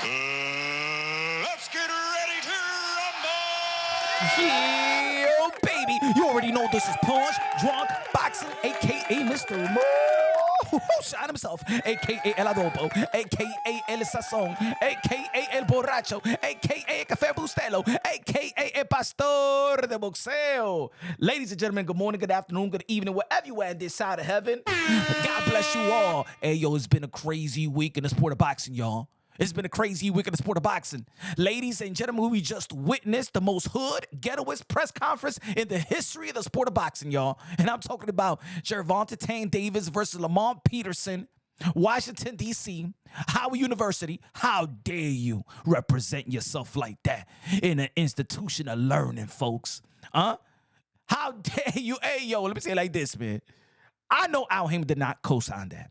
Let's get ready to rumble! Yeah, baby. You already know this is Punch Drunk Boxing, a.k.a. Mr. Mo. Shot himself, a.k.a. El Adobo, a.k.a. El Sazón, a.k.a. El Borracho, a.k.a. Café Bustelo, a.k.a. El Pastor de Boxeo. Ladies and gentlemen, good morning, good afternoon, good evening, wherever you at this side of heaven. God bless you all. Hey, yo, it's been a crazy week in the sport of boxing, y'all. It's been a crazy week in the sport of boxing. Ladies and gentlemen, we just witnessed the most hood, ghettoest press conference in the history of the sport of boxing, y'all. And I'm talking about Gervonta Davis versus Lamont Peterson, Washington, D.C., Howard University. How dare you represent yourself like that in an institution of learning, folks? How dare you? Hey, yo, let me say it like this, man. I know Al Heyman did not co-sign that.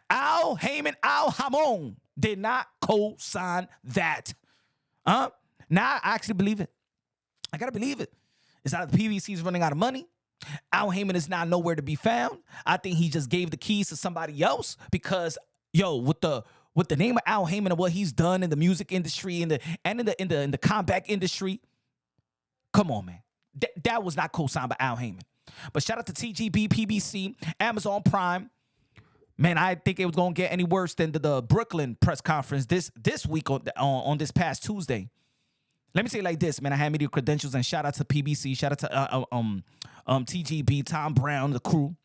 Al Hamon did not co-sign that. Now I actually believe it. I gotta believe it. It's not the PBC is running out of money. Al Heyman is now nowhere to be found. I think he just gave the keys to somebody else because, yo, with the name of Al Heyman and what he's done in the music industry and in the combat industry, come on, man. That was not co-signed by Al Heyman. But shout out to TGB, PBC, Amazon Prime. Man, I think it was going to get any worse than the Brooklyn press conference this week on this past Tuesday. Let me say it like this, man. I had media credentials, and shout out to PBC, shout out to TGB, Tom Brown, the crew.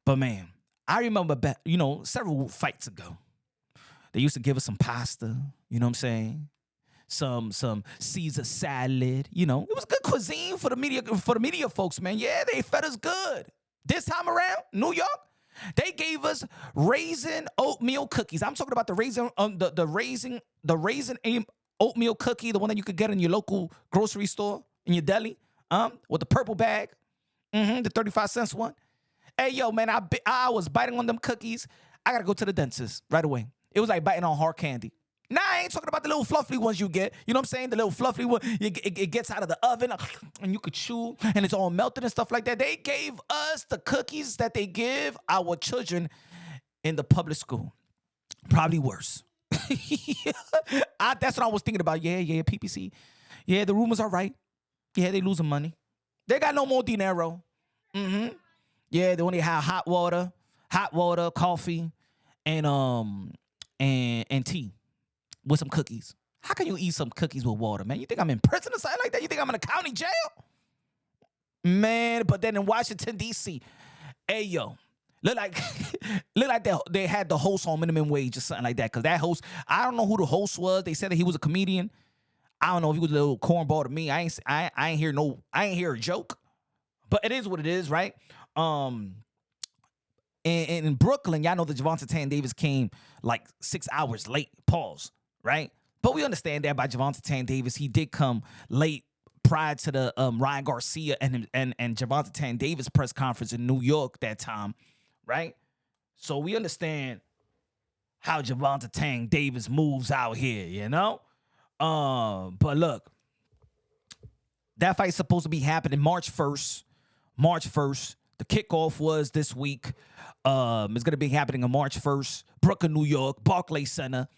But man, I remember several fights ago, they used to give us some pasta. You know what I'm saying? Some Caesar salad. You know, it was good cuisine for the media folks, man. Yeah, they fed us good. This time around, New York. They gave us raisin oatmeal cookies. I'm talking about the raisin oatmeal cookie, the one that you could get in your local grocery store, in your deli, with the purple bag, the 35 cents one. Hey, yo, man, I was biting on them cookies. I gotta go to the dentist right away. It was like biting on hard candy. Nah, I ain't talking about the little fluffy ones you get. You know what I'm saying? The little fluffy one, it gets out of the oven and you could chew and it's all melted and stuff like that. They gave us the cookies that they give our children in the public school. Probably worse. That's what I was thinking about. Yeah, PPC. Yeah, the rumors are right. Yeah, they losing money. They got no more dinero. Yeah, they only have hot water, coffee, and tea. With some cookies. How can you eat some cookies with water, man? You think I'm in prison or something like that? You think I'm in a county jail? Man, but then in Washington, D.C., hey, yo, look like they had the host on minimum wage or something like that. Because that host, I don't know who the host was. They said that he was a comedian. I don't know if he was a little cornball to me. I ain't hear a joke. But it is what it is, right? In Brooklyn, y'all know that Gervonta Davis came like 6 hours late. Pause. Right? But we understand that by Gervonta Davis, he did come late prior to the Ryan Garcia and Gervonta Davis press conference in New York that time, right? So we understand how Gervonta Davis moves out here, you know? But look, that fight's supposed to be happening March 1st. The kickoff was this week. It's going to be happening on March 1st. Brooklyn, New York, Barclays Center.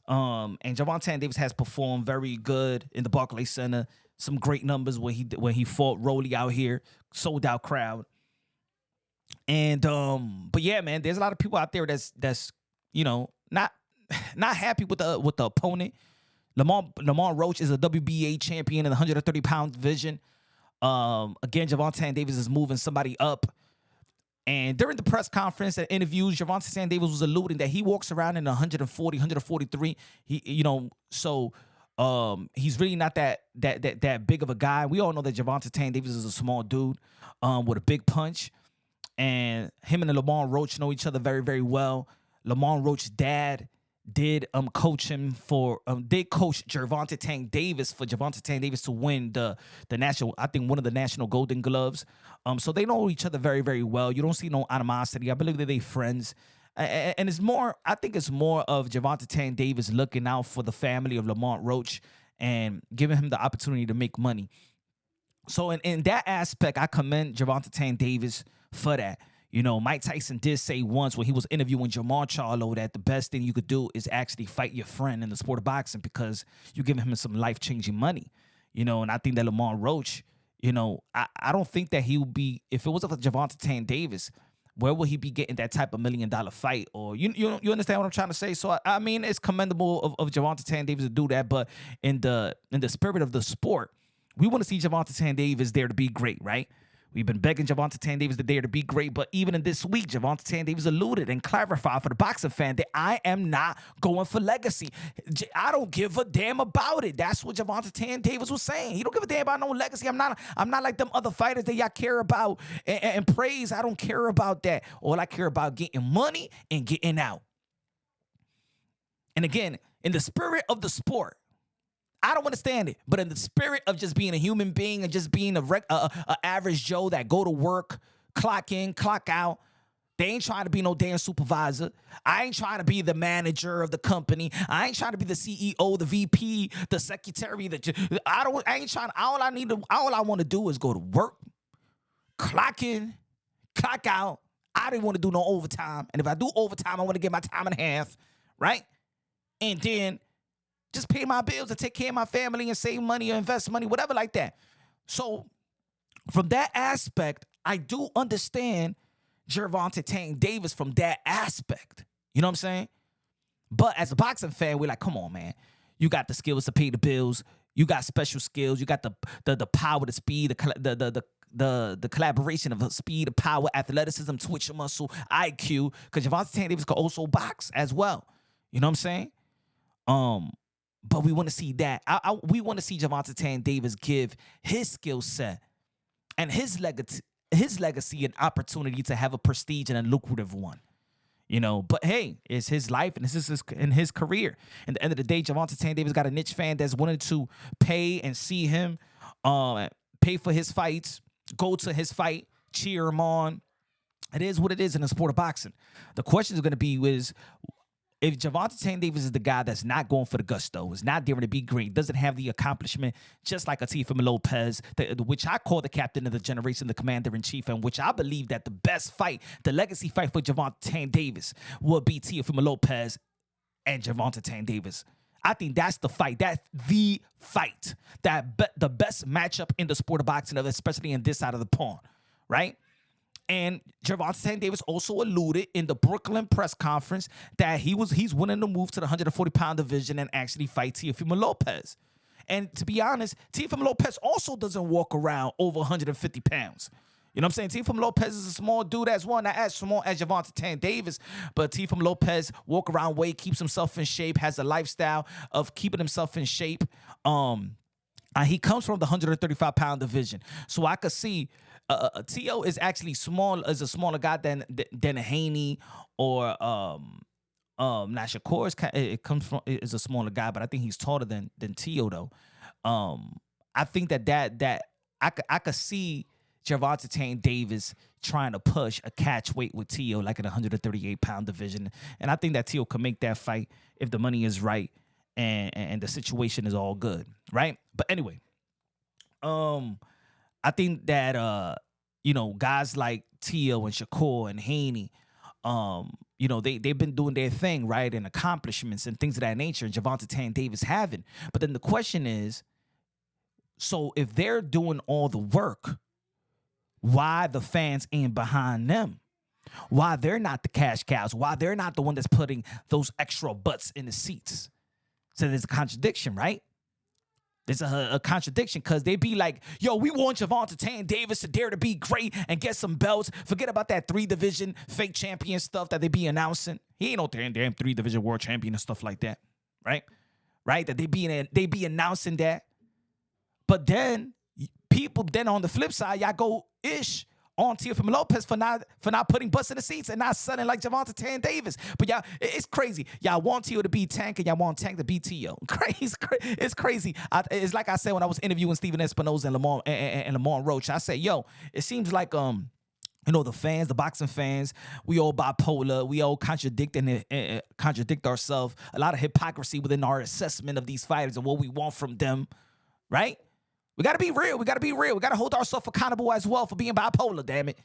And Gervonta Davis has performed very good in the Barclays Center. Some great numbers when he fought Rolly out here, sold out crowd. And but yeah, man, there's a lot of people out there that's not happy with the opponent. Lamont Roach is a WBA champion in the 130-pound division. Again, Gervonta Davis is moving somebody up. And during the press conference and interviews, Gervonta Davis was alluding that he walks around in 140, 143. He's really not that big of a guy. We all know that Gervonta Davis is a small dude with a big punch. And him and Lamont Roach know each other very, very well. Lamont Roach's dad did coach him did coach Gervonta Davis for Gervonta Davis to win the national, I think one of the national Golden Gloves. So they know each other very, very well. You don't see no animosity. I believe that they friends. And it's more, I think it's more of Gervonta Davis looking out for the family of Lamont Roach and giving him the opportunity to make money. So in that aspect, I commend Gervonta Davis for that. You know, Mike Tyson did say once when he was interviewing Jamal Charlo that the best thing you could do is actually fight your friend in the sport of boxing because you're giving him some life-changing money. You know, and I think that Lamar Roach, you know, I don't think that he would be, if it wasn't for Gervonta Davis, where would he be getting that type of $1 million fight? Or you understand what I'm trying to say? So I mean, it's commendable of Gervonta Davis to do that, but in the spirit of the sport, we want to see Gervonta Davis there to be great, right? We've been begging Gervonta Davis there to be great, but even in this week, Gervonta Davis alluded and clarified for the boxing fan that I am not going for legacy. I don't give a damn about it. That's what Gervonta Davis was saying. He don't give a damn about no legacy. I'm not like them other fighters that y'all care about and praise. I don't care about that. All I care about getting money and getting out. And again, in the spirit of the sport, I don't understand it, but in the spirit of just being a human being and just being a average Joe that go to work, clock in, clock out, they ain't trying to be no damn supervisor. I ain't trying to be the manager of the company. I ain't trying to be the CEO, the VP, the secretary. All I want to do is go to work, clock in, clock out. I didn't want to do no overtime, and if I do overtime, I want to get my time and a half, right? And then just pay my bills and take care of my family and save money or invest money, whatever like that. So from that aspect, I do understand Gervonta Davis from that aspect. You know what I'm saying? But as a boxing fan, we're like, come on, man. You got the skills to pay the bills. You got special skills. You got the power, the speed, the collaboration of speed, power, athleticism, twitch muscle, IQ. Because Gervonta Davis could also box as well. You know what I'm saying? But we want to see that. We want to see Gervonta Davis give his skill set and his legacy an opportunity to have a prestige and a lucrative one. You know, but hey, it's his life and this is his career. At the end of the day, Gervonta Davis got a niche fan that's wanting to pay and see him, pay for his fights, go to his fight, cheer him on. It is what it is in the sport of boxing. The question is going to be if Gervonta Davis is the guy that's not going for the gusto, is not there to be great, doesn't have the accomplishment, just like a Teofimo Lopez, which I call the captain of the generation, the commander-in-chief, and which I believe that the best fight, the legacy fight for Gervonta Davis will be Teofimo Lopez and Gervonta Davis. I think that's the fight. That's the fight. The best matchup in the sport of boxing, especially in this side of the pond, right? And Gervonta Davis also alluded in the Brooklyn press conference that he's willing to move to the 140-pound division and actually fight Teofimo Lopez. And to be honest, Teofimo Lopez also doesn't walk around over 150 pounds. You know what I'm saying? Teofimo Lopez is a small dude as well, not as small as Gervonta Davis, but Teofimo Lopez walk around weight, keeps himself in shape, has a lifestyle of keeping himself in shape. He comes from the 135-pound division. So I could see Teo is actually a smaller guy than a Haney or not Shakur is a smaller guy, but I think he's taller than Teo though. I think that I could see Gervonta Davis trying to push a catch weight with Teo like in a 138-pound division, and I think that Teo can make that fight if the money is right and the situation is all good, right? But anyway, I think that guys like Teo and Shakur and Haney, they've been doing their thing, right, and accomplishments and things of that nature, and Gervonta Davis haven't. But then the question is, so if they're doing all the work, why the fans ain't behind them? Why they're not the cash cows? Why they're not the one that's putting those extra butts in the seats? So there's a contradiction, right? There's a contradiction because they be like, yo, we want Gervonta Davis to dare to be great and get some belts. Forget about that 3-division fake champion stuff that they be announcing. He ain't no damn 3-division world champion and stuff like that, right? Right? That they be announcing that. But then people, on the flip side, y'all go ish on Teofimo Lopez for not putting butts in the seats and not selling like Gervonta Davis. But y'all, it's crazy. Y'all want Teo to beat Tank and y'all want Tank to beat Teo. It's crazy. It's like I said when I was interviewing Steven Espinoza and Lamar Roach. I said, yo, it seems like the fans, the boxing fans, we all bipolar. We all contradict ourselves. A lot of hypocrisy within our assessment of these fighters and what we want from them, right? We got to be real. We got to hold ourselves accountable as well for being bipolar, damn it.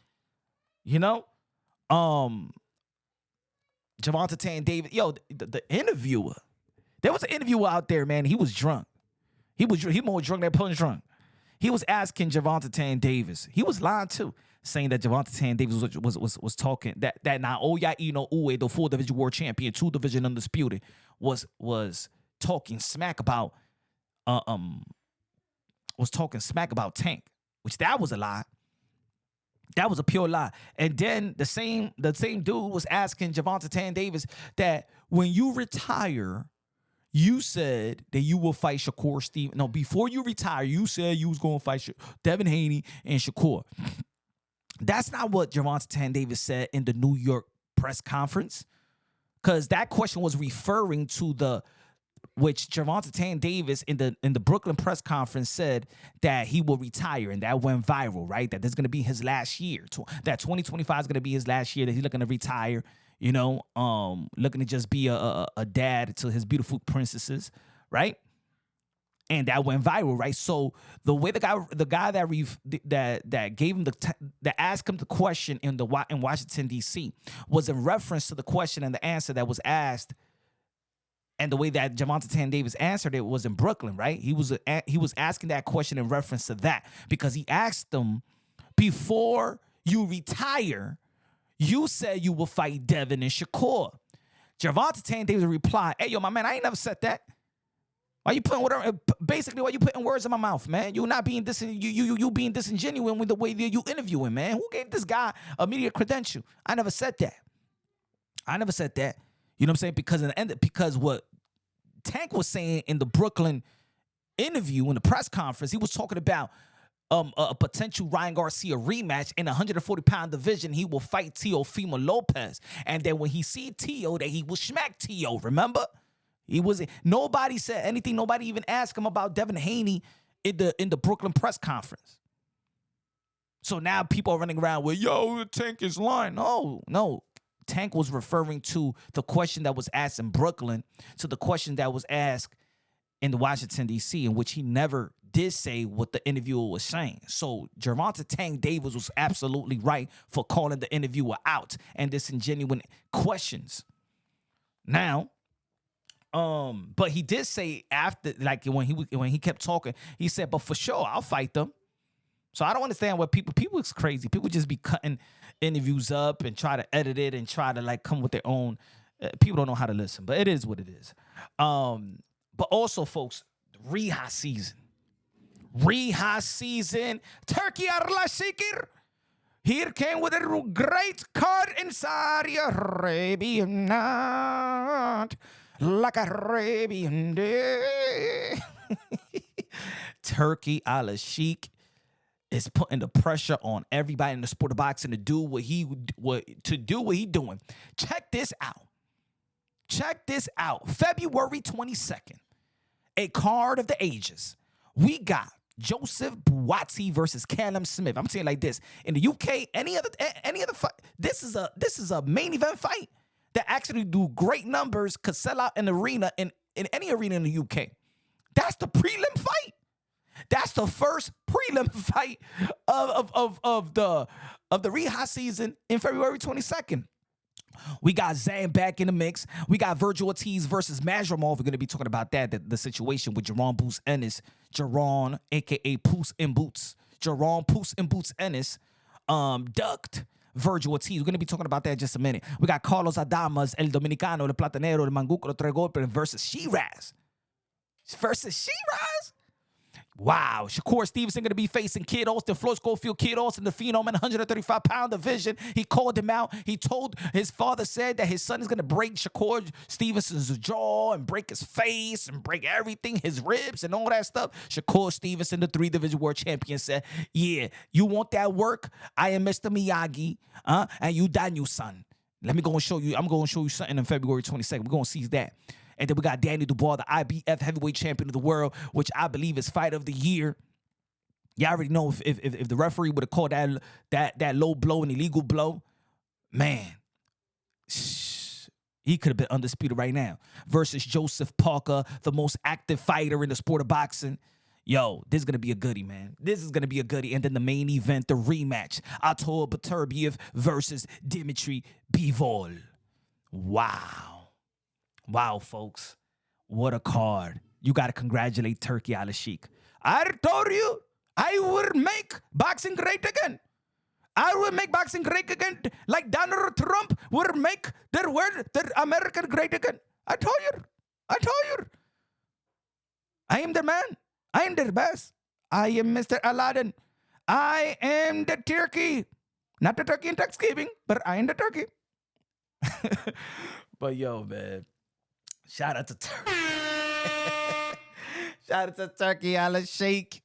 You know? Gervonta Davis, the interviewer. There was an interviewer out there, man. He was drunk. He more drunk than punch drunk. He was asking Gervonta Davis. He was lying too, saying that Gervonta Davis was talking that now Oya Ino Uwe, the 4-division world champion, 2-division undisputed, was talking smack about Tank, which that was a lie. That was a pure lie. And then the same dude was asking Gervonta Davis that when you retire, you said that you will fight Shakur Stevenson. No, before you retire, you said you was going to fight Devin Haney and Shakur. That's not what Gervonta Davis said in the New York press conference, because that question was referring to which Gervonta Davis in the Brooklyn press conference said that he will retire, and that went viral, right? That this is going to be his last year. That 2025 is going to be his last year, that he's looking to retire, looking to just be a dad to his beautiful princesses, right? And that went viral, right? So the way the guy that gave him that asked him the question in Washington D.C. was in reference to the question and the answer that was asked. And the way that Gervonta Davis answered it was in Brooklyn, right? He was asking that question in reference to that, because he asked them, before you retire, you said you will fight Devin and Shakur. Gervonta Davis replied, "Hey, yo, my man, I ain't never said that. Why you putting words in my mouth, man? You're not being you being disingenuous with the way that you interviewing, man. Who gave this guy a media credential? I never said that. You know what I'm saying? Because what Tank was saying in the Brooklyn interview, in the press conference, he was talking about a potential Ryan Garcia rematch in the 140-pound division. He will fight Teofimo Lopez. And then when he see Teo, that he will smack Teo, remember? Nobody said anything. Nobody even asked him about Devin Haney in the Brooklyn press conference. So now people are running around with, Tank is lying. No. Tank was referring to the question that was asked in Brooklyn to the question that was asked in the Washington, D.C., in which he never did say what the interviewer was saying. So Gervonta Davis was absolutely right for calling the interviewer out and disingenuous questions. Now, but he did say after, like when he kept talking, he said, "But for sure, I'll fight them." So I don't understand what people is crazy. People just be cutting interviews up and try to edit it and try to like come with their own. People don't know how to listen, but it is what it is. But also, folks, Riyadh season. Turkey Arlashikir. Here came with a great card in Saudi Arabia night, like Arabian day. Turkey Al-Sheikh is putting the pressure on everybody in the sport of boxing to do what he doing. Check this out. February 22nd, a card of the ages. We got Joseph Buatsi versus Callum Smith. I'm saying like this. In the UK, any other fight, this is a main event fight that actually do great numbers, could sell out an arena in any arena in the UK. That's the prelim fight. That's the first prelim fight of the Riyadh season in February 22nd. We got Zan back in the mix. We got Virgil Ortiz versus Mazramov. We're going to be talking about that, the situation with Jerron Boots Ennis. Jerron, a.k.a. Poos in Boots. Jerron Poos in Boots Ennis ducked Virgil Ortiz. We're going to be talking about that in just a minute. We got Carlos Adamas, El Dominicano, El Platanero, El Manguco, El Tres Golpes versus Shiraz. Wow, Shakur Stevenson going to be facing Kid Austin, Floyd Schofield, Kid Austin, the Phenom in 135-pound division. He called him out. He told his father said that his son is going to break Shakur Stevenson's jaw and break his face and break everything, his ribs and all that stuff. Shakur Stevenson, the 3-division world champion, said, "Yeah, you want that work? I am Mr. Miyagi, and you Daniel son. Let me go and show you. I'm going to show you something on February 22nd. We're going to seize that." And then we got Danny Dubois, the IBF heavyweight champion of the world, which I believe is fight of the year. Y'all already know if the referee would have called that low blow an illegal blow, man, he could have been undisputed right now. Versus Joseph Parker, the most active fighter in the sport of boxing. Yo, this is going to be a goodie, man. This is going to be a goodie. And then the main event, the rematch, Artur Beterbiev versus Dimitri Bivol. Wow. Wow, folks. What a card. You got to congratulate Turkey Al-Sheikh. I told you I would make boxing great again. I will make boxing great again like Donald Trump would make the American great again. I told you. I am the man. I am the best. I am Mr. Aladdin. I am the turkey. Not the turkey in Thanksgiving, but I am the turkey. But yo, man. Shout out to Turkey. Shout out to Turkey Al-Sheikh.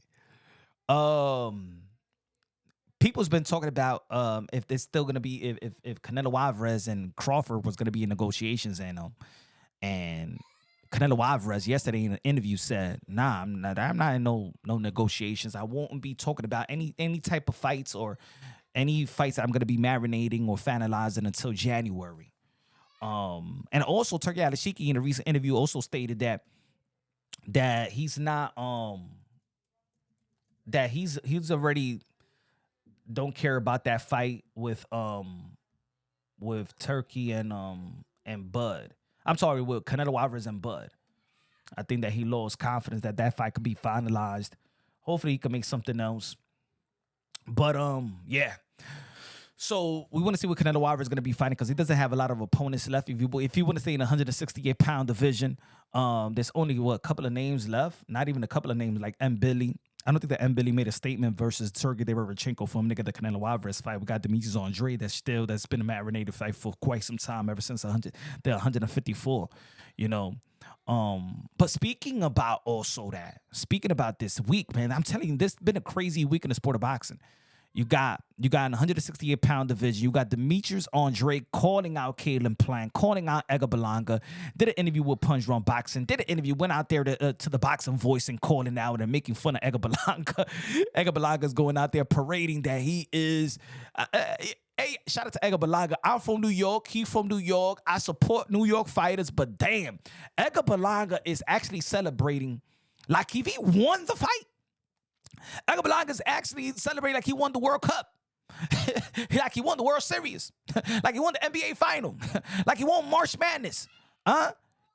People's been talking about if there's still gonna be if Canelo Alvarez and Crawford was gonna be in negotiations and Canelo Alvarez yesterday in an interview said, "Nah, I'm not in no negotiations. I won't be talking about any type of fights or any fights that I'm gonna be marinating or finalizing until January." And also Turkey Al-Sheikh in a recent interview also stated that he's not that he's already don't care about that fight with Turkey and Bud. I'm sorry, with Canelo Alvarez and Bud. I think that he lost confidence that fight could be finalized. Hopefully he can make something else. But yeah. So we want to see what Canelo Alvarez is going to be fighting because he doesn't have a lot of opponents left. If you want to stay in the 168-pound division, there's only a couple of names left. Not even a couple of names like M. Billy. I don't think that M. Billy made a statement versus Sergey Derevchenko for him to get the Canelo Alvarez fight. We got Demetrius Andre that's been a marinated fight for quite some time, ever since the 154, you know. But speaking about this week, man, I'm telling you, this has been a crazy week in the sport of boxing. You got in the 168-pound division. You got Demetrius Andre calling out Caleb Plant, calling out Edgar Berlanga. Did an interview with Punch Drunk Boxing. Did an interview, went out there to the Boxing Voice and calling out and making fun of Edgar Berlanga. Edgar Berlanga's going out there parading that he is. Hey, shout out to Edgar Berlanga. I'm from New York. He's from New York. I support New York fighters, but damn, Edgar Berlanga is actually celebrating like if he won the fight. Edgar Berlanga is actually celebrating like he won the World Cup. Like he won the World Series. Like he won the NBA Final. Like he won March Madness.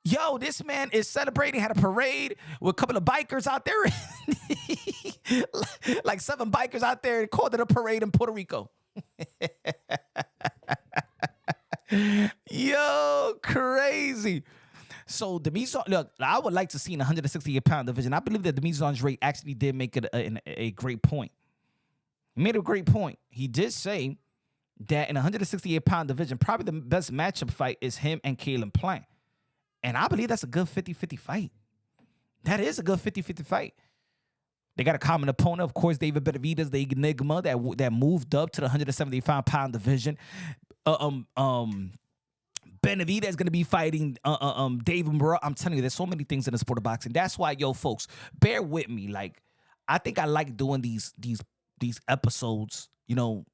Yo, this man is celebrating, had a parade with a couple of bikers out there. Like 7 bikers out there and called it a parade in Puerto Rico. Yo, crazy. So Demetrius, look, I would like to see in the 168-pound division. I believe that Demetrius Andre actually did make it a great point. He made a great point. He did say that in the 168-pound division, probably the best matchup fight is him and Caleb Plant. And I believe that's a good 50-50 fight. That is a good 50-50 fight. They got a common opponent, of course, David Benavidez, the Enigma that moved up to the 175-pound division. Benavidez is going to be fighting David Morrell. I'm telling you, there's so many things in the sport of boxing. That's why, yo, folks, bear with me. Like, I think I like doing these episodes. You know,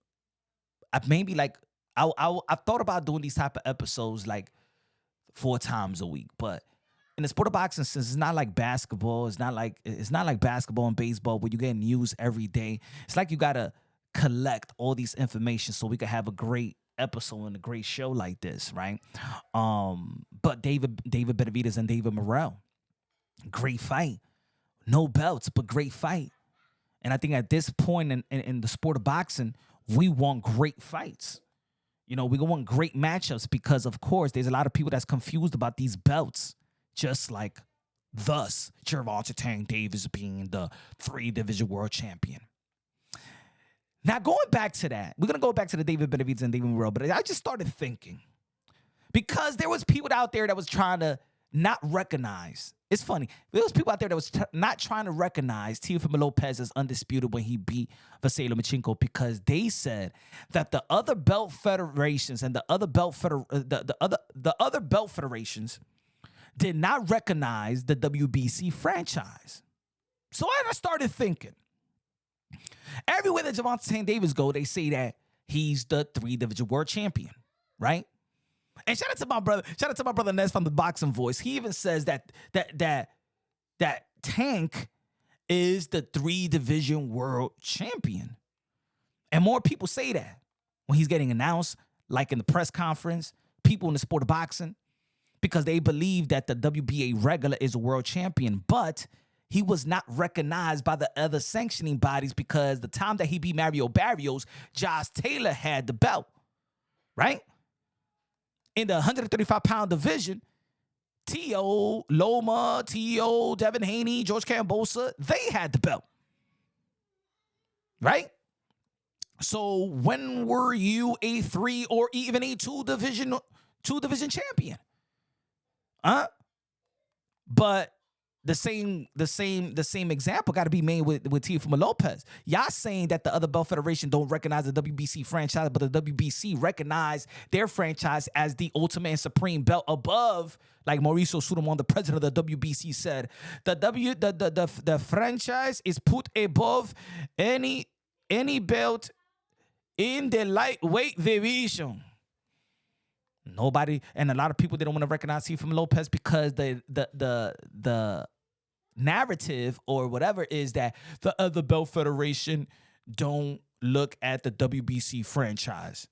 I thought about doing these type of episodes like 4 times a week. But in the sport of boxing, since it's not like basketball, it's not like basketball and baseball where you get news every day. It's like you gotta collect all these information so we can have a great episode and a great show like this, right? But David Benavidez and David Morrell, great fight. No belts, but great fight. And I think at this point in the sport of boxing, we want great fights. You know, we want great matchups because, of course, there's a lot of people that's confused about these belts, just like thus Gervonta Davis being the 3-division world champion. Now, going back to that, we're going to go back to the David Benavidez and David Morrell, but I just started thinking, because there was people out there that was trying to not recognize. It's funny. There was people out there that was not trying to recognize Teofimo Lopez as undisputed when he beat Vasily Lomachenko because they said that the other belt federations and the other belt federations did not recognize the WBC franchise. So I started thinking, everywhere that Gervonta Davis go, they say that he's the 3-division world champion, right? And shout out to my brother Ness from the Boxing Voice. He even says that Tank is the 3-division world champion. And more people say that when he's getting announced, like in the press conference, people in the sport of boxing, because they believe that the WBA regular is a world champion, but he was not recognized by the other sanctioning bodies because the time that he beat Mario Barrios, Josh Taylor had the belt, right? In the 135-pound division, T.O., Loma, T.O., Devin Haney, George Cambosa, they had the belt, right? So when were you a 3 or even a 2-division champion? But the same example got to be made with Teofimo Lopez. Y'all saying that the other belt federation don't recognize the WBC franchise, but the WBC recognize their franchise as the ultimate and supreme belt above, like Mauricio Sudamon, the president of the WBC, said, the franchise is put above any belt in the lightweight division. Nobody, and a lot of people, they don't want to recognize Teofimo Lopez because the narrative or whatever is that the other belt federation don't look at the WBC franchise,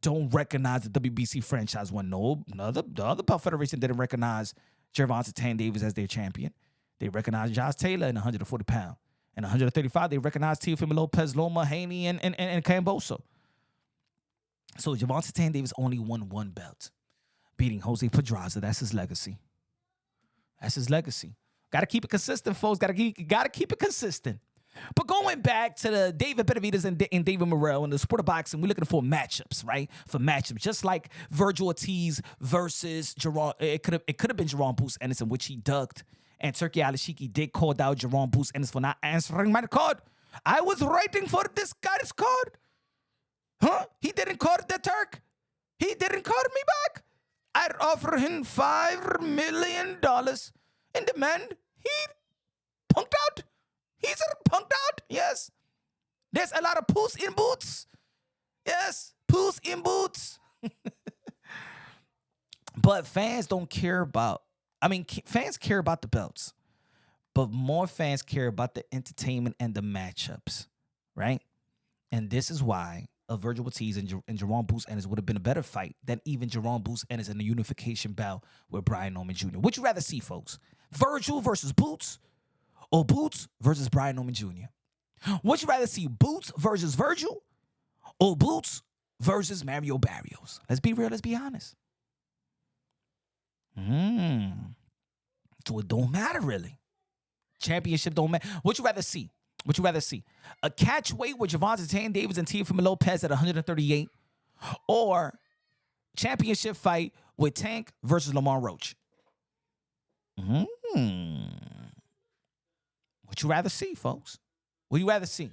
don't recognize the WBC franchise. When the other belt federation didn't recognize Gervonta Davis as their champion. They recognized Josh Taylor in 140 pound. In 135, they recognized Teofimo Lopez, Loma, Haney, and Camboso. So Gervonta Davis only won one belt, beating Jose Pedraza. That's his legacy. That's his legacy. Got to keep it consistent, folks. Got to keep it consistent. But going back to the David Benavidez and David Morrell in the sport of boxing, we're looking for matchups, right? For matchups, just like Virgil Ortiz versus Jerome. It could have been Jerome Boots Ennis, in which he ducked, and Turkey Alashiki did call out Jerome Boots Ennis for not answering my card. I was writing for this guy's card. Huh? He didn't call the Turk. He didn't call me back. I'd offer him $5 million in demand. He punked out. He's punked out. Yes. There's a lot of poos in boots. Yes. Poos in boots. But fans don't care about, fans care about the belts, but more fans care about the entertainment and the matchups, right? And this is why a Virgil Ortiz and Jerome Boots Ennis would have been a better fight than even Jerome Boots Ennis in the unification bout with Brian Norman Jr. Would you rather see, folks? Virgil versus Boots or Boots versus Brian Norman Jr.? Would you rather see Boots versus Virgil or Boots versus Mario Barrios? Let's be real. Let's be honest. So it don't matter, really. Championship don't matter. What you rather see? Would you rather see a catch weight with Gervonta Davis and Teofimo Lopez at 138, or championship fight with Tank versus Lamar Roach? What you rather see, folks? What you rather see?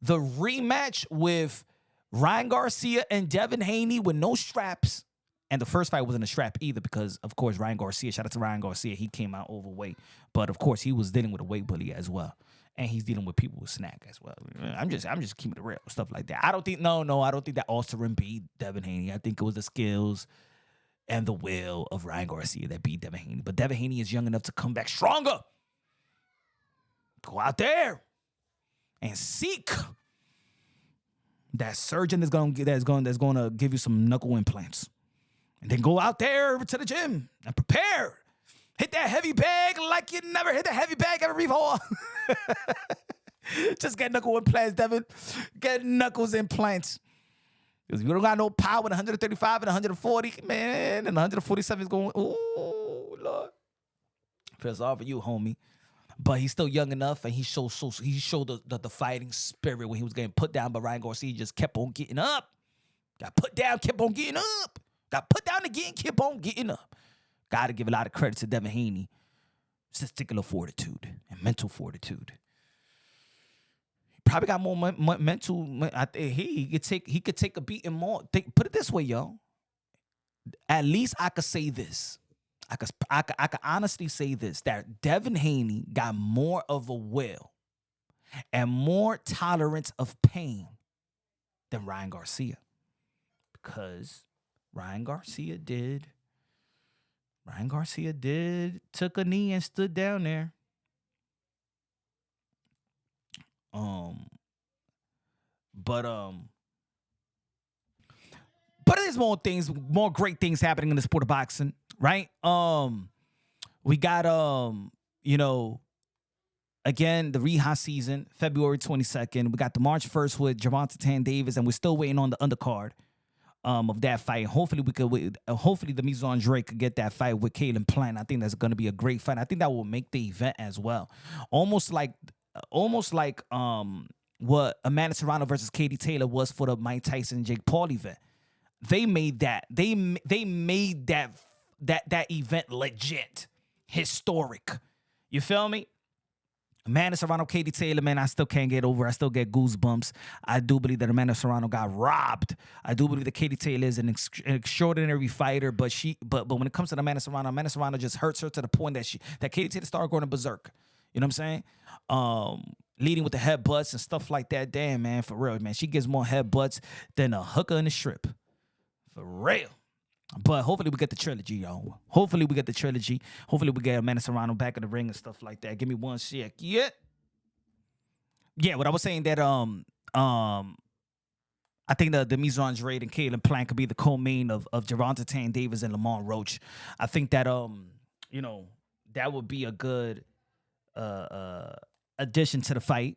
The rematch with Ryan Garcia and Devin Haney with no straps. And the first fight wasn't a strap either because, of course, Ryan Garcia, shout out to Ryan Garcia, he came out overweight. But, of course, he was dealing with a weight bully as well. And he's dealing with people with snack as well. I'm just keeping it real, stuff like that. I don't think that Osterin beat Devin Haney. I think it was the skills and the will of Ryan Garcia that beat Devin Haney. But Devin Haney is young enough to come back stronger. Go out there and seek that surgeon that's going to give you some knuckle implants. And then go out there to the gym and prepare. Hit that heavy bag like you never hit a heavy bag ever before. Just get knuckle implants, Devin. Get knuckles implants. Because if you don't got no power in 135 and 140, man, and 147 is going, ooh, Lord. Feel sorry for you, homie. But he's still young enough, and he showed the fighting spirit when he was getting put down by Ryan Garcia. He just kept on getting up. Got put down, kept on getting up. Got put down again, kept on getting up. Got to give a lot of credit to Devin Haney. Testicular fortitude and mental fortitude. He probably got more mental. I think he could take a beating more. Put it this way, yo. At least I could say this. I could honestly say this, that Devin Haney got more of a will and more tolerance of pain than Ryan Garcia. Because Ryan Garcia took a knee and stood down there. Um, but but there's more great things happening in the sport of boxing, right? We got you know, again, the Riyadh season, February 22nd. We got the March 1st with Gervonta Davis, and we're still waiting on the undercard of that fight. Hopefully hopefully the Mise Andre could get that fight with Caleb Plant. I think that's going to be a great fight. I think that will make the event as well. Almost like what Amanda Serrano versus Katie Taylor was for the Mike Tyson and Jake Paul event. They made that. They made that event legit, historic. You feel me? Amanda Serrano, Katie Taylor, man, I still can't get over. I still get goosebumps. I do believe that Amanda Serrano got robbed. I do believe that Katie Taylor is an extraordinary fighter, but when it comes to Amanda Serrano just hurts her to the point that Katie Taylor started going berserk. You know what I'm saying? Leading with the headbutts and stuff like that. Damn, man, for real, man. She gives more headbutts than a hooker in the strip. For real. But hopefully we get the trilogy, yo. Hopefully we get the trilogy. Hopefully we get Amanda Serrano back in the ring and stuff like that. Give me one sec. Yeah. Yeah, what I was saying that I think the Mise Andre and Caleb Plant could be the co-main of Gervonta Davis and Lamont Roach. I think that you know, that would be a good addition to the fight.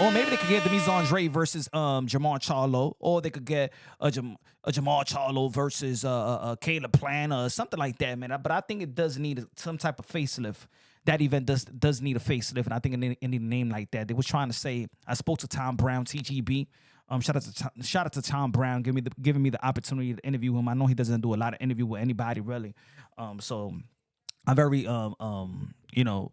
Or maybe they could get the Mise Andre versus Jamal Charlo, or they could get a Jamal Charlo versus Caleb Plant or something like that, man. But I think it does need some type of facelift. That event does need a facelift, and I think it need a name like that. They was trying to say. I spoke to Tom Brown, TGB. Shout out to Tom Brown, giving me the opportunity to interview him. I know he doesn't do a lot of interview with anybody really, so I'm very you know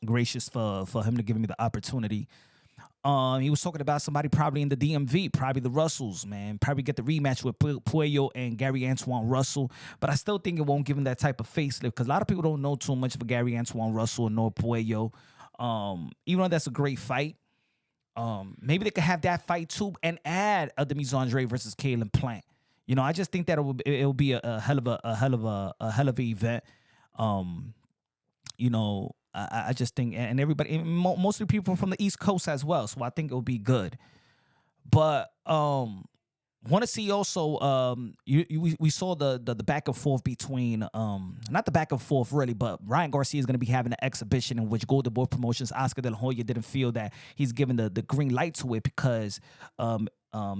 gracious for him to give me the opportunity. He was talking about somebody probably in the DMV, probably the Russells, man. Probably get the rematch with Puello and Gary Antoine Russell. But I still think it won't give him that type of facelift because a lot of people don't know too much of Gary Antoine Russell nor Puello. Even though that's a great fight, maybe they could have that fight too and add the Mise Andre versus Caleb Plant. You know, I just think that it will be a hell of an event. You know, I just think, and everybody, mostly people from the East Coast as well. So I think it will be good. But want to see also, we saw the back and forth between, not the back and forth really, but Ryan Garcia is going to be having an exhibition in which Golden Boy Promotions, Oscar De La Hoya didn't feel that he's given the green light to it because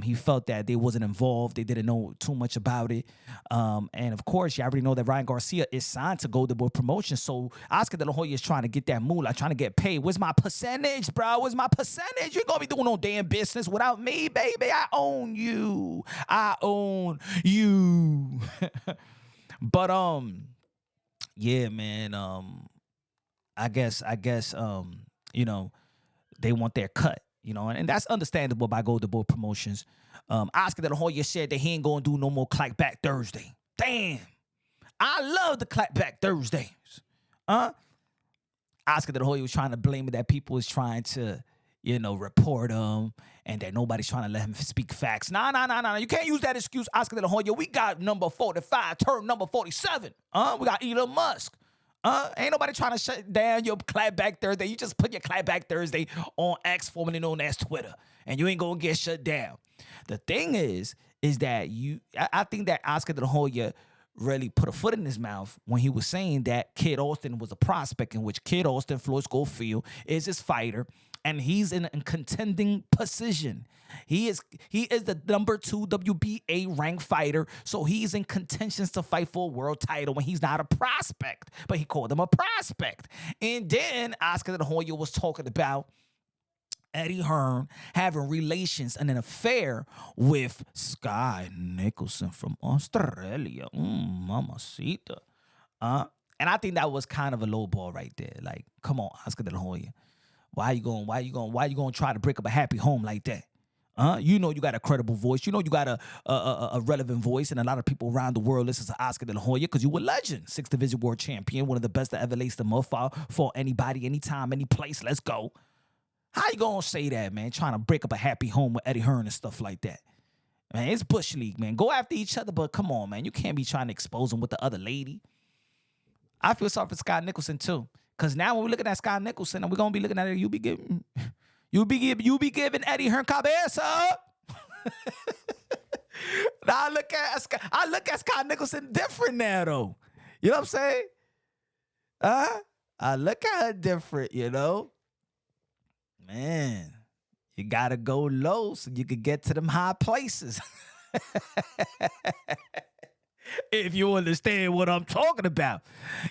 he felt that they wasn't involved. They didn't know too much about it. And of course, you already know that Ryan Garcia is signed to Golden Boy Promotions. So Oscar De La Hoya is trying to get that moolah, trying to get paid. Where's my percentage, bro? Where's my percentage? You ain't gonna be doing no damn business without me, baby. I own you. I own you. But yeah, man. I guess you know, they want their cut. You know, and that's understandable by Golden Boy Promotions. Oscar De La Hoya said that he ain't gonna do no more Clackback Thursday. Damn, I love the Clackback Thursdays. Oscar De La Hoya was trying to blame it that people was trying to, you know, report him and that nobody's trying to let him speak facts. Nah. You can't use that excuse, Oscar De La Hoya. We got number 45, turn number 47. We got Elon Musk. Ain't nobody trying to shut down your Clapback Thursday. You just put your Clapback Thursday on X, formerly known as Twitter, and you ain't gonna get shut down. The thing is that I think that Oscar De La Hoya really put a foot in his mouth when he was saying that Kid Austin was a prospect, in which Kid Austin, Floyd Schofield, is his fighter, and he's in a contending position. He is the number 2 WBA ranked fighter, so he's in contentions to fight for a world title when he's not a prospect, but he called him a prospect. And then Oscar De La Hoya was talking about Eddie Hearn having relations and an affair with Sky Nicholson from Australia. Mamacita. And I think that was kind of a low ball right there. Like, come on, Oscar De La Hoya. Why you going to try to break up a happy home like that? You know you got a credible voice. You know you got a relevant voice, and a lot of people around the world listen to Oscar De La Hoya because you were a legend. 6th Division World Champion, one of the best to ever lace them up for anybody, anytime, any place. Let's go. How you gonna say that, man? Trying to break up a happy home with Eddie Hearn and stuff like that. Man, it's Bush League, man. Go after each other, but come on, man. You can't be trying to expose him with the other lady. I feel sorry for Scott Nicholson, too. Cause now when we're looking at Scott Nicholson, and we're gonna be looking at it, you be giving Eddie Hearn cabeza. Now I look at Scott Nicholson different now though. You know what I'm saying? I look at her different, you know? Man, you gotta go low so you could get to them high places. If you understand what I'm talking about.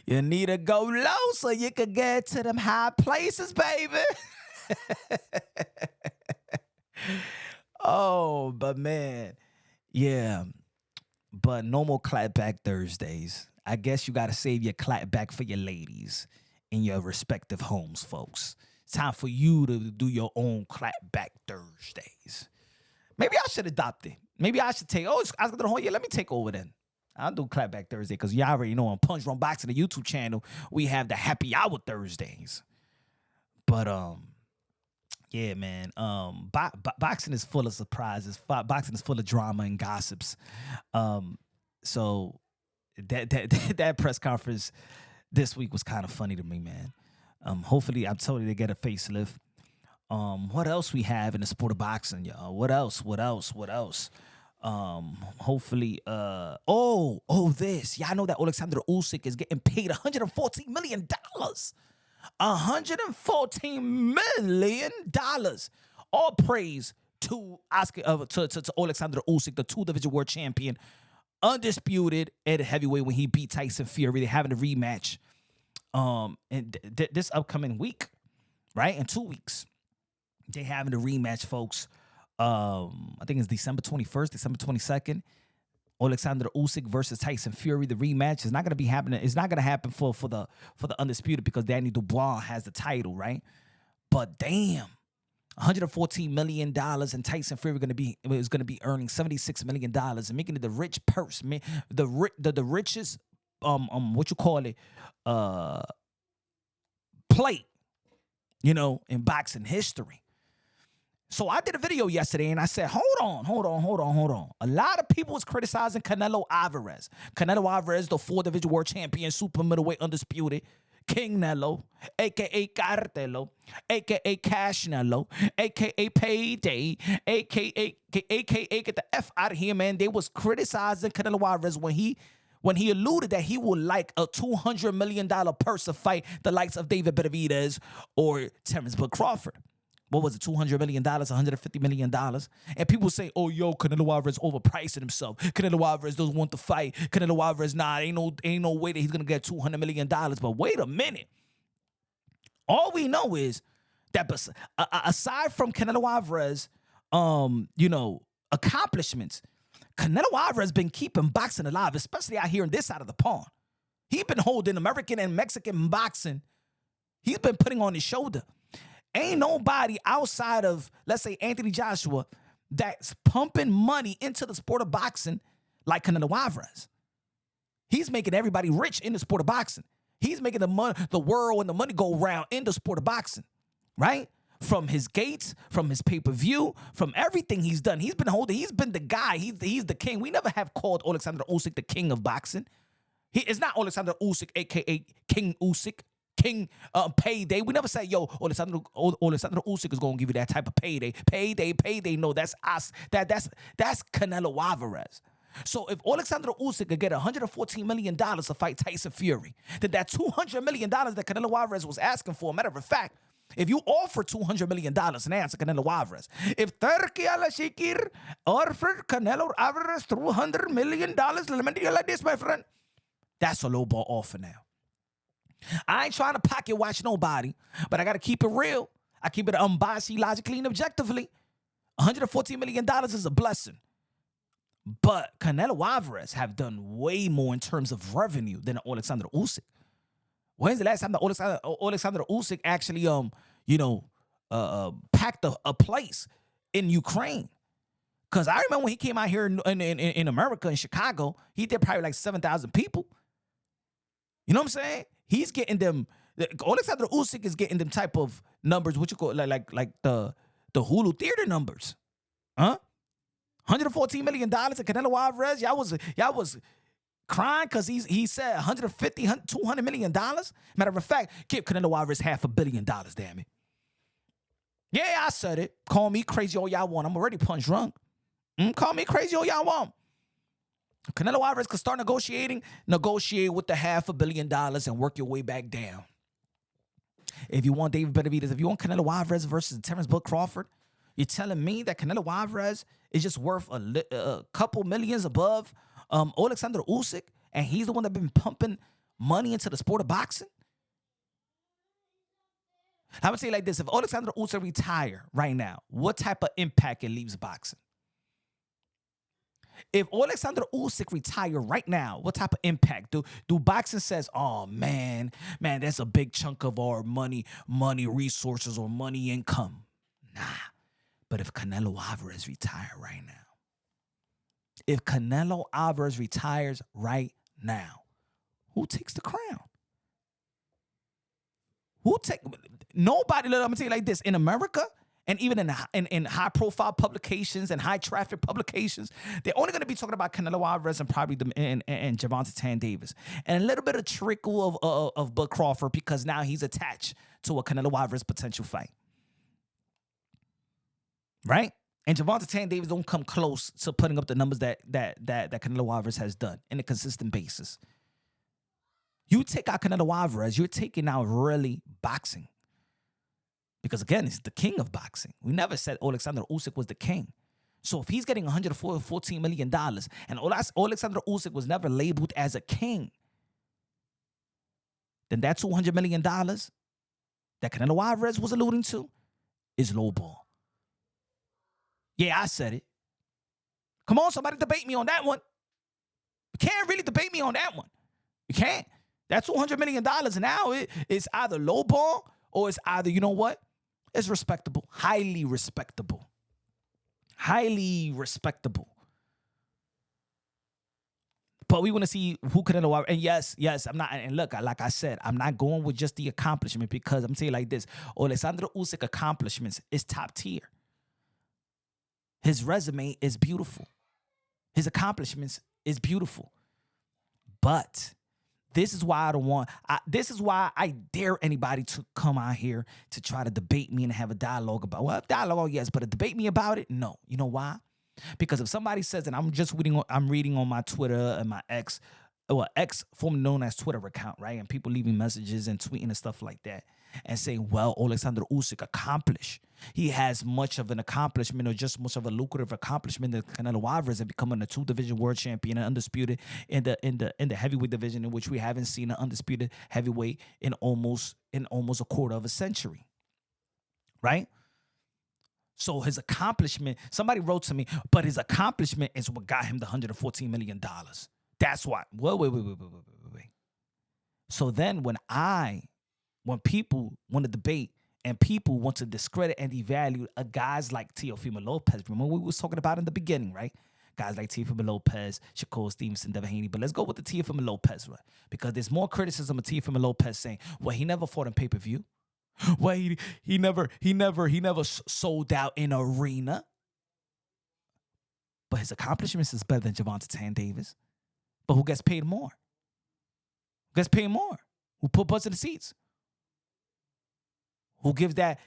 You need to go low so you can get to them high places, baby. Oh, but man, yeah. But no more clapback Thursdays. I guess you got to save your clapback for your ladies in your respective homes, folks. It's time for you to do your own clapback Thursdays. Maybe I should adopt it. Maybe I should take, Hoya, let me take over then. I'll do Clapback Thursday because y'all already know on Punch Run Boxing, the YouTube channel, we have the Happy Hour Thursdays. But, yeah, man, boxing is full of surprises. Boxing is full of drama and gossips. So that press conference this week was kind of funny to me, man. Hopefully, I'm told you they get a facelift. What else we have in the sport of boxing, y'all? What else? Hopefully, this. Y'all know that Alexander Usyk is getting paid $114 million. $114 million. All praise to Alexander Usyk, the 2-division world champion, undisputed at heavyweight when he beat Tyson Fury. They're having a rematch. And this upcoming week, right? In 2 weeks, they having a rematch, folks. I think it's December 21st, December 22nd. Alexander Usyk versus Tyson Fury. The rematch is not going to be happening. It's not going to happen for the undisputed because Danny Dubois has the title, right? But damn, $114 million, and Tyson Fury is going to be earning $76 million and making it the rich purse, man, the richest plate, you know, in boxing history. So I did a video yesterday and I said, hold on. A lot of people was criticizing Canelo Alvarez. Canelo Alvarez, the 4-division world champion, super middleweight undisputed. King Nello, a.k.a. Cartelo, a.k.a. Cash Nello, a.k.a. Payday, a.k.a. get the F out of here, man. They was criticizing Canelo Alvarez when he alluded that he would like a $200 million purse to fight the likes of David Benavidez or Terrence Bud Crawford. What was it, $200 million, $150 million? And people say, oh, yo, Canelo Alvarez overpricing himself. Canelo Alvarez doesn't want to fight. Canelo Alvarez, ain't no way that he's going to get $200 million. But wait a minute. All we know is that aside from Canelo Alvarez, accomplishments, Canelo Alvarez been keeping boxing alive, especially out here on this side of the pond. He's been holding American and Mexican boxing. He's been putting on his shoulder. Ain't nobody outside of, let's say, Anthony Joshua that's pumping money into the sport of boxing like Canelo Alvarez. He's making everybody rich in the sport of boxing. He's making the world and the money go round in the sport of boxing, right? From his gates, from his pay-per-view, from everything he's done. He's been the guy. He's the king. We never have called Alexander Usyk the king of boxing. It's not Alexander Usyk, a.k.a. King Usyk. King Payday. We never said, yo, Alexander Usyk is gonna give you that type of payday. Payday. No, that's us. That's Canelo Alvarez. So if Alexander Usyk could get $114 million to fight Tyson Fury, then that $200 million that Canelo Alvarez was asking for, matter of fact, if you offer $200 million now to Canelo Alvarez, if Turkey al-Shakir offered Canelo Alvarez $200 million, let me tell you like this, my friend, that's a low ball offer now. I ain't trying to pocket watch nobody, but I got to keep it real. I keep it unbiased, logically, and objectively. $114 million is a blessing. But Canelo Alvarez have done way more in terms of revenue than Alexander Usyk. When's the last time that Alexander Usyk actually, packed a place in Ukraine? Because I remember when he came out here in America, in Chicago, he did probably like 7,000 people. You know what I'm saying? He's getting them. Alexander Usyk is getting them type of numbers, what you call like the Hulu theater numbers, huh? $114 million to Canelo Alvarez. Y'all was Crying because he said 150, $200 million. Matter of fact, give Canelo Alvarez $500 million, damn it. Yeah, I said it. Call me crazy all y'all want. I'm already punch drunk. Call me crazy all y'all want. Canelo Alvarez could start negotiate with the $500 million and work your way back down. If you want David Benavidez, if you want Canelo Alvarez versus Terrence Bud Crawford, you're telling me that Canelo Alvarez is just worth a couple millions above Alexander Usyk, and he's the one that been pumping money into the sport of boxing? I would say like this: if Alexander Usyk retire right now, what type of impact it leaves boxing? If Alexander Usyk retire right now, what type of impact do boxing says? Oh man, that's a big chunk of our money resources or money income. Nah, but if Canelo Alvarez retire right now. If Canelo Alvarez retires right now, who takes the crown? Nobody? Let me tell you like this: in America, and even in high-profile publications and high-traffic publications, they're only going to be talking about Canelo Alvarez and probably and Gervonta Davis, and a little bit of trickle of Bud Crawford because now he's attached to a Canelo Alvarez potential fight, right? And Gervonta Davis don't come close to putting up the numbers that Canelo Alvarez has done in a consistent basis. You take out Canelo Alvarez, you're taking out really boxing. Because again, he's the king of boxing. We never said Alexander Usyk was the king. So if he's getting $114 million, and Alexander Usyk was never labeled as a king, then that $200 million that Canelo Alvarez was alluding to is lowball. Yeah, I said it. Come on, somebody debate me on that one. You can't really debate me on that one. You can't. That's $200 million now. It's either lowball or it's either, you know what? It's respectable. Highly respectable. Highly respectable. But we want to see who Canelo. And yes, I'm not. And look, like I said, I'm not going with just the accomplishment because I'm saying like this: Alexander Usyk accomplishments is top tier. His resume is beautiful. His accomplishments is beautiful. But this is why I don't want. This is why I dare anybody to come out here to try to debate me and have a dialogue about. Well, dialogue, yes, but to debate me about it, no. You know why? Because if somebody says, and I'm reading on my Twitter and my X, formerly known as Twitter account, right? And people leaving messages and tweeting and stuff like that and saying, well, Alexander Usyk accomplished. He has much of an accomplishment or just much of a lucrative accomplishment than Canelo Alvarez and becoming a 2-division world champion and undisputed in the heavyweight division, in which we haven't seen an undisputed heavyweight in almost a quarter of a century. Right? So his accomplishment, somebody wrote to me, but his accomplishment is what got him the $114 million. That's why. Wait. So then when people want to debate and people want to discredit and devalue guys like Teofimo Lopez, remember we was talking about in the beginning, right? Guys like Teofimo Lopez, Shakur Stevenson, Devin Haney. But let's go with the Teofimo Lopez, right? Because there's more criticism of Teofimo Lopez saying, well, he never fought in pay-per-view. Well, he never sold out in arena. But his accomplishments is better than Gervonta Davis. But who gets paid more? Who gets paid more? Who put butts in the seats? Who gives that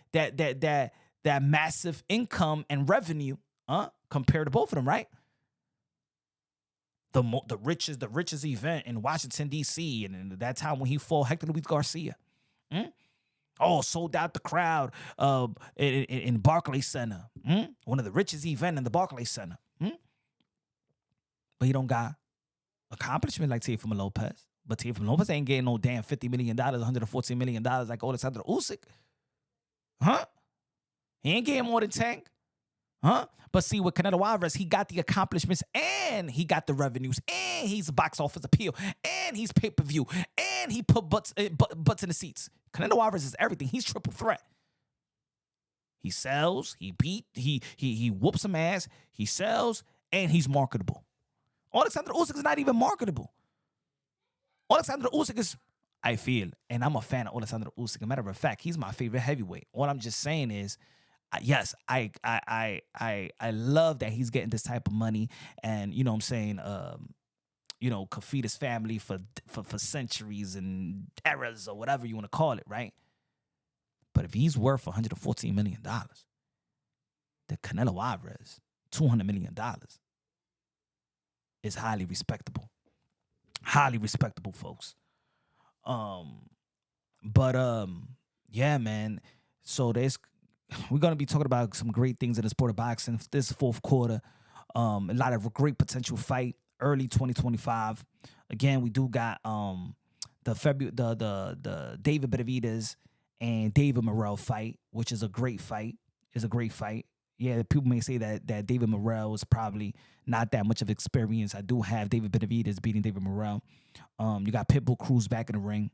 massive income and revenue, compared to both of them, right? The richest event in Washington, D.C., and that time when he fought Hector Luis Garcia. Oh, sold out the crowd in Barclays Center. One of the richest events in the Barclays Center. But he don't got accomplishment like Teofimo Lopez. But Teofimo Lopez ain't getting no damn $50 million, $114 million like Alexander Usyk. Huh? He ain't getting more than Tank. Huh? But see, with Canelo Alvarez, he got the accomplishments and he got the revenues and he's a box office appeal and he's pay-per-view and he put butts in the seats. Canelo Alvarez is everything. He's triple threat. He sells, he whoops some ass, he sells, and he's marketable. Alexander Usyk is not even marketable. Alexander Usyk is, I feel, and I'm a fan of Alexander Usyk. As a matter of fact, he's my favorite heavyweight. What I'm just saying is, yes, I love that he's getting this type of money, and you know what I'm saying, could feed his family for centuries and eras or whatever you want to call it, right? But if he's worth $114 million, the Canelo Alvarez, $200 million, is highly respectable. Highly respectable, folks. Yeah, man. So we're gonna be talking about some great things in the sport of boxing this fourth quarter. A lot of great potential fight early 2025. Again, we do got the David Benavidez and David Morrell fight, which is a great fight. Yeah, people may say that David Morrell is probably not that much of experience. I do have David Benavidez beating David Morrell. You got Pitbull Cruz back in the ring.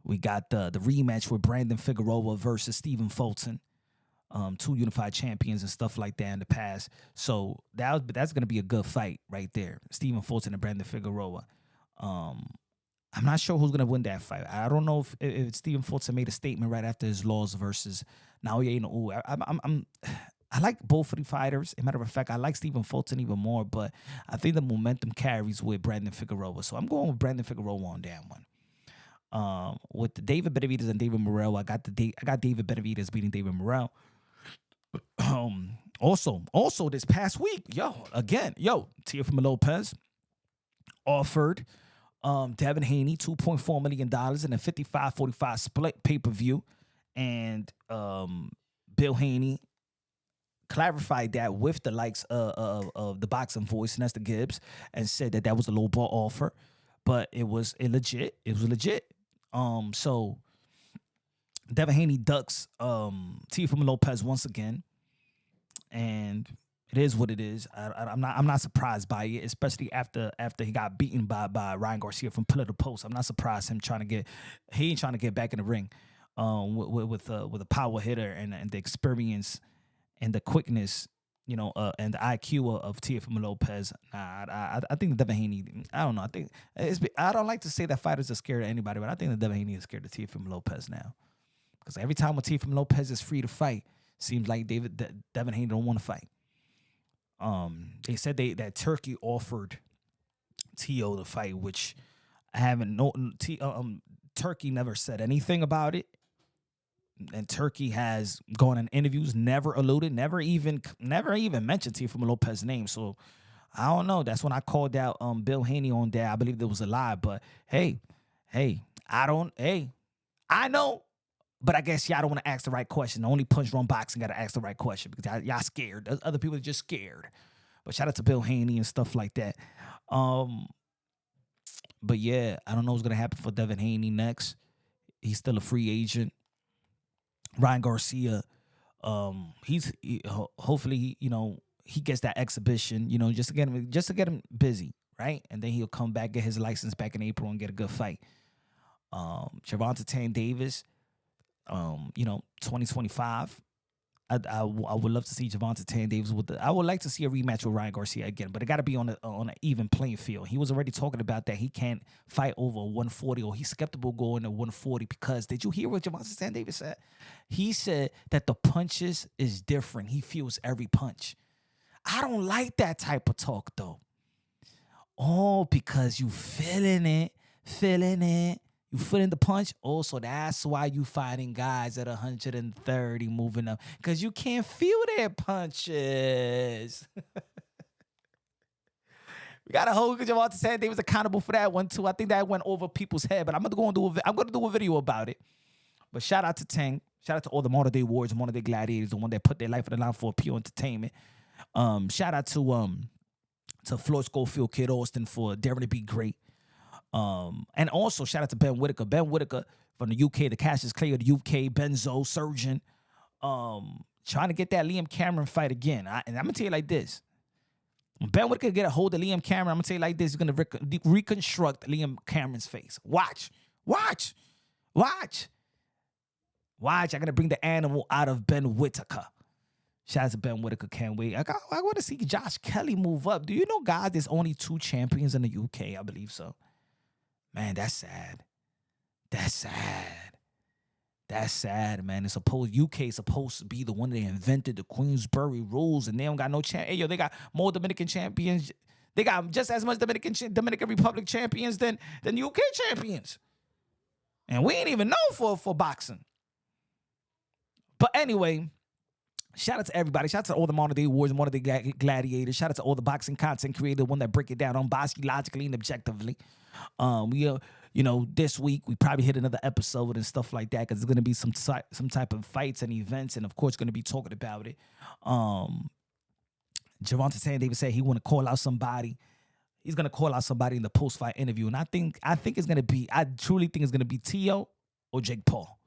We got the rematch with Brandon Figueroa versus Stephen Fulton. Two unified champions and stuff like that in the past. So that's going to be a good fight right there. Stephen Fulton and Brandon Figueroa. I'm not sure who's going to win that fight. I don't know if Stephen Fulton made a statement right after his loss versus Naoya Inoue. I like both of the fighters. As a matter of fact, I like Stephen Fulton even more, but I think the momentum carries with Brandon Figueroa. So I'm going with Brandon Figueroa on that one. With the David Benavidez and David Morrell, I got David Benavidez beating David Morrell. Also this past week, Teofimo Lopez offered Devin Haney $2.4 million in a 55-45 split pay-per-view. And Bill Haney clarified that with the likes of the boxing voice, Nestor Gibbs, and said that was a low ball offer, but it was legit. So Devin Haney ducks Teofimo Lopez once again, and it is what it is. I'm not surprised by it, especially after he got beaten by Ryan Garcia from pillar to post. I'm not surprised he ain't trying to get back in the ring with a power hitter and the experience and the quickness, and the IQ of Teofimo Lopez. I think the Devin Haney. I don't know. I don't like to say that fighters are scared of anybody, but I think the Devin Haney is scared of Teofimo Lopez now, because every time when Teofimo Lopez is free to fight, seems like Devin Haney don't want to fight. They said that Turkey offered Teo the fight, which I haven't known. Turkey never said anything about it, and Turkey has gone in interviews, never alluded, never even mentioned Teofimo Lopez's name. So I don't know. That's when I called out Bill Haney on that. I believe there was a lie, but hey, I know. But I guess y'all don't want to ask the right question. The only punch run boxing got to ask the right question, because y'all scared. Other people are just scared. But shout out to Bill Haney and stuff like that. But yeah, I don't know what's going to happen for Devin Haney next. He's still a free agent. Ryan Garcia, hopefully he gets that exhibition, just to get him busy, right? And then he'll come back, get his license back in April, and get a good fight. Gervonta Davis. 2025. I would love to see Gervonta Davis I would like to see a rematch with Ryan Garcia again, but it got to be on an even playing field. He was already talking about that he can't fight over 140, or he's skeptical going to 140, because did you hear what Gervonta Davis said? He said that the punches is different. He feels every punch. I don't like that type of talk though. Oh, because you feeling it. You feeling the punch? Also, that's why you fighting guys at 130 moving up, because you can't feel their punches. We got to hold Gervonta Davis accountable for that one too. I think that went over people's head, but I'm going to do a video about it. But shout out to Tank. Shout out to all the modern day warriors, modern day gladiators, the one that put their life on the line for pure entertainment. Shout out to Floyd Schofield, Kid Austin for daring to be great. And also shout out to Ben Whitaker. Ben Whitaker from the UK, the Cassius Clay of the UK, Benzo, Surgeon. Trying to get that Liam Cameron fight again. And I'm going to tell you like this. When Ben Whitaker get a hold of Liam Cameron, I'm going to tell you like this. He's going to reconstruct Liam Cameron's face. Watch. I'm going to bring the animal out of Ben Whitaker. Shout out to Ben Whitaker. Can't wait. I want to see Josh Kelly move up. Do you know, guys, there's only 2 champions in the UK? I believe so. Man, that's sad. That's sad, man. UK is supposed to be the one that invented the Queensberry rules, and they don't got no champ. Hey, yo, they got more Dominican champions They got just as much Dominican Republic champions than UK champions. And we ain't even known for boxing. But anyway, shout out to everybody. Shout out to all the modern day wars and modern day gladiators. Shout out to all the boxing content creators, one that break it down unbiasedly, logically, and objectively. This week we probably hit another episode and stuff like that because there's gonna be some type of fights and events, and of course gonna be talking about it. Gervonta Davis said he want to call out somebody. He's gonna call out somebody in the post-fight interview, and I truly think it's gonna be Teo or Jake Paul.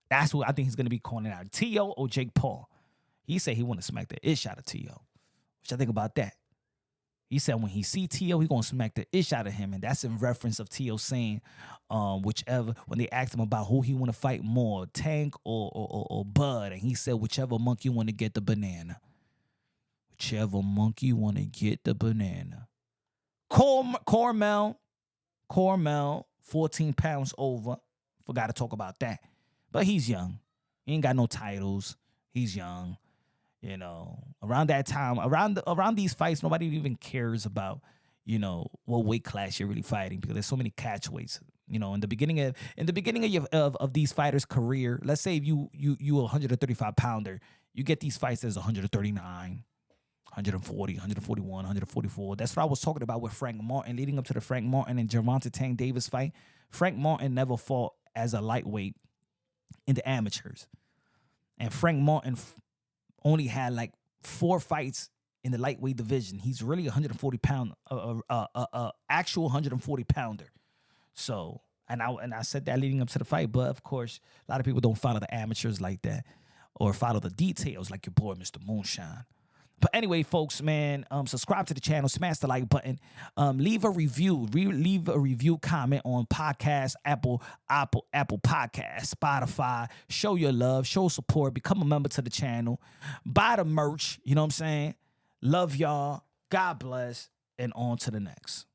That's what I think he's gonna be calling out, Teo or Jake Paul. He said he want to smack the ish out of Teo. What y'all think about that? He said when he see Teo, he gonna smack the ish out of him, and that's in reference of Teo saying, whichever, when they asked him about who he want to fight more, Tank or Bud, and he said whichever monkey want to get the banana. Whichever monkey want to get the banana. Cormel, 14 pounds over. Forgot to talk about that. But he's young. He ain't got no titles. He's young. Around that time, around these fights, nobody even cares about, what weight class you're really fighting because there's so many catch weights. In the beginning of these fighters' career, let's say if you a 135 pounder, you get these fights as 139. 140, 141, 144. That's what I was talking about with Frank Martin, leading up to the Frank Martin and Gervonta Tank Davis fight. Frank Martin never fought as a lightweight in the amateurs. And Frank Martin only had like 4 fights in the lightweight division. He's really 140 pound, actual 140 pounder. So, and I said that leading up to the fight, but of course, a lot of people don't follow the amateurs like that or follow the details like your boy, Mr. Moonshine. But anyway, folks, man, subscribe to the channel, smash the like button, leave a review, comment on podcast, Apple Podcast, Spotify. Show your love, show support, become a member to the channel, buy the merch. You know what I'm saying? Love y'all. God bless, and on to the next.